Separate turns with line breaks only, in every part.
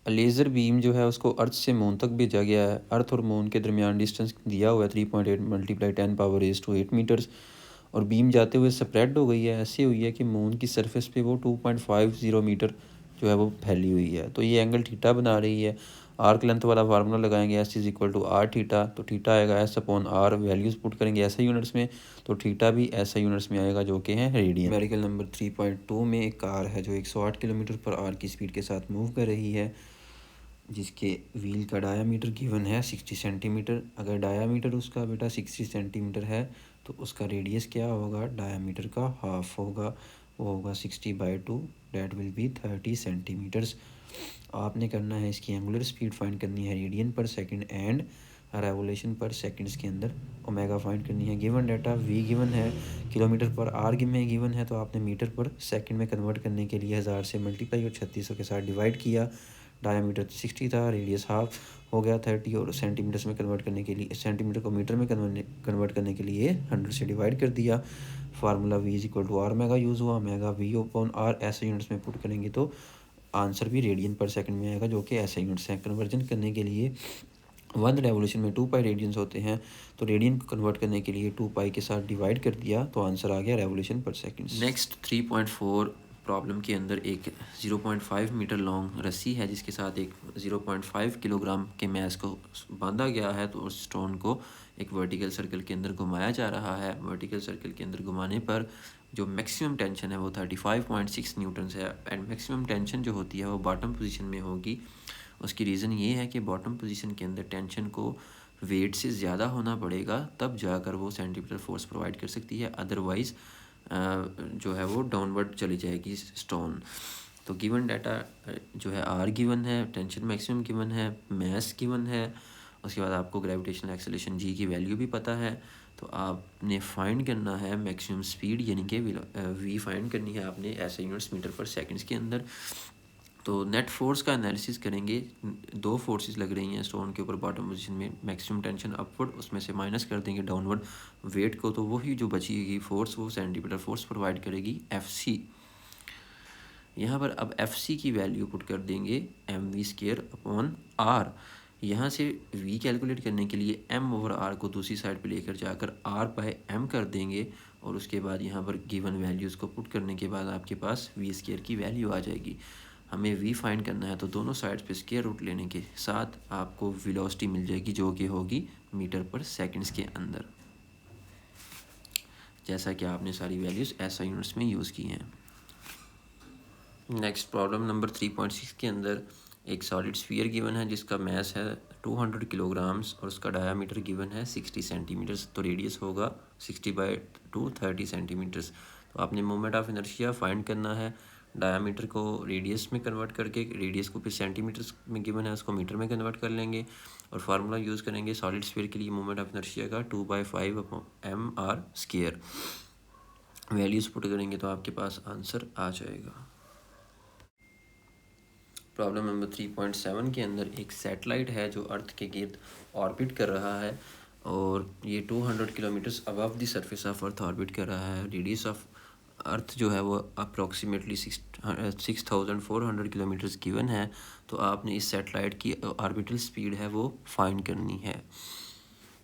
Laser beam जो है उसको अर्थ से मून तक भेजा गया है। अर्थ और मून के दरमियान डिस्टेंस दिया हुआ है 3.8 × 10⁻⁸ मीटर्स, और बीम जाते हुए स्प्रेड हो गई है, ऐसी हुई है कि मून की सरफेस पे वो 2.50 मीटर जो है वो फैली हुई है। तो ये एंगल थीटा बना रही है। आर्क लेंथ वाला फार्मूला लगाएंगे, S is equal to R theta. तो थीटा आएगा S upon R, values put करेंगे ऐसा यूनिट्स में, तो थीटा भी ऐसा यूनिट्स में आएगा जो कि है रेडियन। मेडिकल नंबर 3.2 में एक कार है जो 108 किलोमीटर पर आवर की स्पीड के साथ मूव कर रही है, जिसके व्हील का डायामीटर गिवन है 60 सेंटीमीटर। अगर डायामीटर उसका बेटा 60 सेंटीमीटर है तो उसका रेडियस क्या होगा, डायामीटर का हाफ होगा, वो होगा 60/2, डैट विल बी 30 सेंटीमीटर्स। आपने करना है इसकी एंगुलर स्पीड फाइंड करनी है रेडियन पर सेकंड एंड रेवोल्यूशन पर सेकंड्स के अंदर ओमेगा फाइंड करनी है। गिवन डाटा वी गिवन है, किलोमीटर पर आर में गिवन है, तो आपने मीटर पर सेकंड में कन्वर्ट करने के लिए 1000 से मल्टीप्लाई और 3600 के साथ डिवाइड किया। डायमीटर 60 था, रेडियस हाफ हो गया 30, और सेंटीमीटर्स में कन्वर्ट करने के लिए, सेंटीमीटर को मीटर में कन्वर्ट करने के लिए 100 से डिवाइड कर दिया। Formula v is equal to R omega use हुआ, मेगा वी अपॉन आर ऐसे यूनिट्स में पुट करेंगे तो आंसर भी रेडियन पर सेकंड में आएगा, जो कि ऐसे यूनिट्स हैं। कन्वर्जन करने के लिए 1 रेवोल्यूशन में 2 पाई रेडियंस होते हैं, तो रेडियन को कन्वर्ट करने के लिए 2 पाई के साथ डिवाइड कर दिया, तो आंसर आ गया रेवोल्यूशन पर सेकंड। नेक्स्ट 3.4 प्रॉब्लम के अंदर एक 0.5 मीटर लॉन्ग रस्सी है जिसके साथ एक 0.5 किलोग्राम के मैस को बांधा गया है, तो उस स्टोन को एक वर्टिकल सर्कल के अंदर घुमाया जा रहा है। वर्टिकल सर्कल के अंदर घुमाने पर जो मैक्सिमम टेंशन है वो 35.6 न्यूटन है, एंड मैक्सिमम टेंशन जो होती है वो बॉटम पोजीशन में होगी। उसकी रीज़न ये है कि बॉटम पोजीशन के अंदर टेंशन को वेट से ज़्यादा होना पड़ेगा, तब जाकर वो सेंटीमीटर फोर्स प्रोवाइड कर सकती है, अदरवाइज़ जो है वो डाउनवर्ड चली जाएगी स्टोन। तो गिवन डाटा जो है आर गिवन है, टेंशन मैक्सिमम गिवन है, मैस गिवन है, उसके बाद आपको ग्रेविटेशनल एक्सेलरेशन जी की वैल्यू भी पता है। तो आपने फाइंड करना है मैक्सिमम स्पीड, यानी कि वी फाइंड करनी है आपने ऐसे यूनिट्स मीटर पर सेकंड्स के अंदर। तो नेट फोर्स का एनालिसिस करेंगे। 2 फोर्सेस लग रही हैं स्टोन के ऊपर बॉटम पोजीशन में, मैक्सिमम टेंशन अपवर्ड, उसमें से माइनस कर देंगे डाउनवर्ड वेट को, तो वही जो बचेगी फोर्स वो सेंटीमीटर फोर्स प्रोवाइड करेगी एफ यहाँ पर अब एफ की वैल्यू पुट कर देंगे mv² अपॉन आर। यहाँ से v कैलकुलेट करने के लिए m/r को दूसरी साइड पे लेकर जाकर r/m कर देंगे, और उसके बाद यहाँ पर गिवन वैल्यूज़ को पुट करने के बाद आपके पास v² की वैल्यू आ जाएगी। हमें v फाइंड करना है, तो दोनों साइड्स पे स्क्वायर रूट लेने के साथ आपको वेलोसिटी मिल जाएगी जो कि होगी मीटर पर सेकंड्स के अंदर, जैसा कि आपने सारी वैल्यूज़ ऐसा यूनिट्स में यूज़ की हैं। नेक्स्ट प्रॉब्लम नंबर 3.6 के अंदर एक सॉलिड स्फीयर गिवन है जिसका मैस है 200 किलोग्राम्स और उसका डायामीटर गिवन है 60 सेंटीमीटर्स, तो रेडियस होगा 60/2 30 सेंटीमीटर्स। तो आपने मोमेंट ऑफ इनर्शिया फाइंड करना है, डायामीटर को रेडियस में कन्वर्ट करके, रेडियस को फिर सेंटीमीटर्स में गिवन है उसको मीटर में कन्वर्ट कर लेंगे, और फार्मूला यूज़ करेंगे सॉलिड स्फीयर के लिए मोमेंट ऑफ इनर्शिया का 2/5 mr²। वैल्यूज़ पुट करेंगे तो आपके पास आंसर आ जाएगा। प्रॉब्लम नंबर 3.7 के अंदर एक सैटेलाइट है जो अर्थ के गिर्द ऑर्बिट कर रहा है, और ये 200 kilometres above the surface of earth orbit कर रहा है। रेडियस ऑफ अर्थ जो है वो अप्रॉक्सीमेटली 6400 किलोमीटर्स गिवन है। तो आपने इस सैटेलाइट की ऑर्बिटल स्पीड है वो फाइंड करनी है।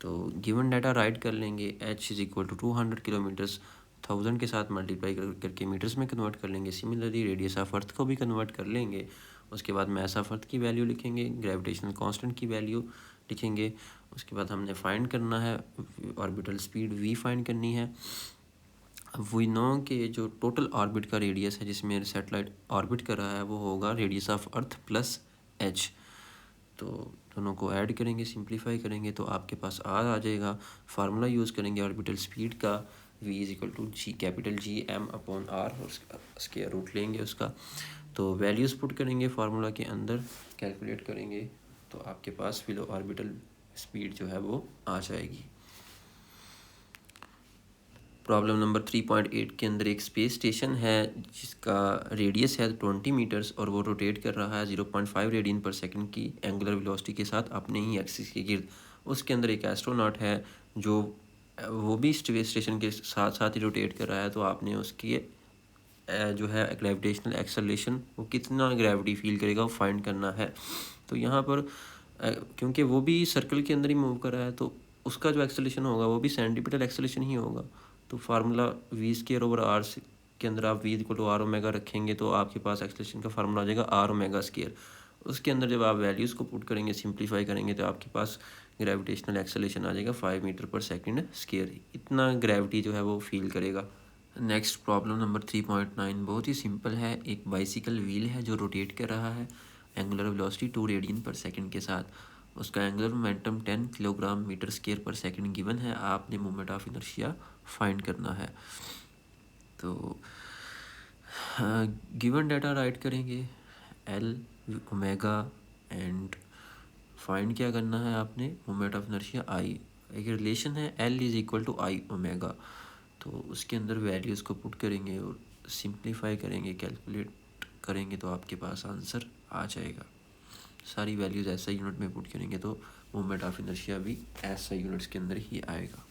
तो गिवन डाटा राइट कर लेंगे, h is equal to 200 kilometres 1000 के साथ मल्टीप्लाई करके मीटर्स में कन्वर्ट कर लेंगे। सिमिलरली रेडियस ऑफ अर्थ को भी कन्वर्ट कर लेंगे। उसके बाद मैस ऑफ अर्थ की वैल्यू लिखेंगे, ग्रेविटेशनल कांस्टेंट की वैल्यू लिखेंगे। उसके बाद हमने फाइंड करना है ऑर्बिटल स्पीड v फाइंड करनी है। अब वी नो कि जो टोटल ऑर्बिट का रेडियस है जिसमें सैटेलाइट ऑर्बिट कर रहा है वो होगा radius of earth plus h। तो दोनों को ऐड करेंगे, सिंप्लीफाई करेंगे तो आपके पास आर आ जाएगा। फार्मूला यूज़ करेंगे ऑर्बिटल स्पीड का, v is equal to G capital G m upon R, और स्क्वायर रूट लेंगे उसका। तो वैल्यूज़ पुट करेंगे फार्मूला के अंदर, कैलकुलेट करेंगे तो आपके पास फिर ऑर्बिटल स्पीड जो है वो आ जाएगी। प्रॉब्लम नंबर 3.8 के अंदर एक स्पेस स्टेशन है जिसका रेडियस है 20 मीटर्स और वो रोटेट कर रहा है 0.5 रेडियन पर सेकंड की एंगुलर वेलोसिटी के साथ अपने ही एक्सिस के गिर्द। उसके अंदर एक एस्ट्रोनॉट है जो वो भी स्पेस स्टेशन के साथ साथ ही रोटेट कर रहा है, तो आपने उसकी जो है ग्रेविटेशनल एक्सेलरेशन, वो कितना ग्रेविटी फील करेगा, वो फाइंड करना है। तो यहाँ पर क्योंकि वो भी सर्कल के अंदर ही मूव कर रहा है, तो उसका जो एक्सेलरेशन होगा वो भी सेंटीपिटल एक्सेलरेशन ही होगा। तो formula V square over R के अंदर आप V equal to R omega रखेंगे, तो आपके पास एक्सेलरेशन का फार्मूला आ जाएगा आर ओमेगा स्केयर। उसके अंदर जब आप वैल्यूज़ को पुट करेंगे, सिंप्लीफाई करेंगे, तो आपके पास ग्रेविटेशनल एक्सेलरेशन आ जाएगा 5 मीटर पर सेकंड स्केयर। इतना ग्रेविटी जो है वो फील करेगा। नेक्स्ट प्रॉब्लम नंबर 3.9 बहुत ही सिंपल है। एक बाइसिकल व्हील है जो रोटेट कर रहा है एंगुलर वेलोसिटी 2 रेडियन पर सेकंड के साथ। उसका angular momentum 10 kilogram metre square पर सेकंड गिवन है। आपने मोमेंट ऑफ इनर्शिया फाइंड करना है। तो गिवन डाटा राइट करेंगे एल ओमेगा एंड फाइंड क्या करना है आपने, मोमेंट ऑफ इनर्शिया आई। एक रिलेशन है L is equal to I omega, तो उसके अंदर वैल्यूज़ को पुट करेंगे और सिंप्लीफाई करेंगे, कैलकुलेट करेंगे, तो आपके पास आंसर आ जाएगा। सारी वैल्यूज़ ऐसा यूनिट में पुट करेंगे तो मोमेंट ऑफ इनर्शिया भी ऐसा यूनिट्स के अंदर ही आएगा।